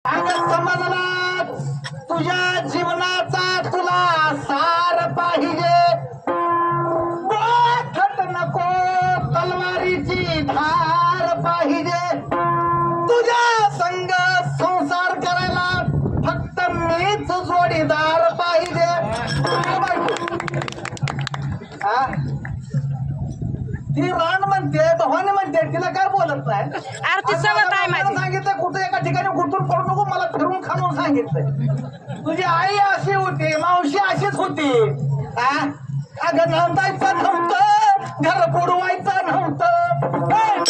अगं समजला तुझ्या जीवनाचा तुला सार पाहिजे खट नको तलवारीची धार पाहिजे तुझ्या संग संसार करायला फक्त मीच जोडीदार पाहिजे ती रान म्हणते भवानी म्हणते तिला काय बोलत नाही आरती सवत आहे माझी. सांगितलं कुठे एका ठिकाणी गुंतून पडू नको मला फिरून खाणून सांगितलं तुझी आई अशी होती मावशी अशीच होती अगं नांदायचं नव्हतं घर बुडवायचं नव्हतं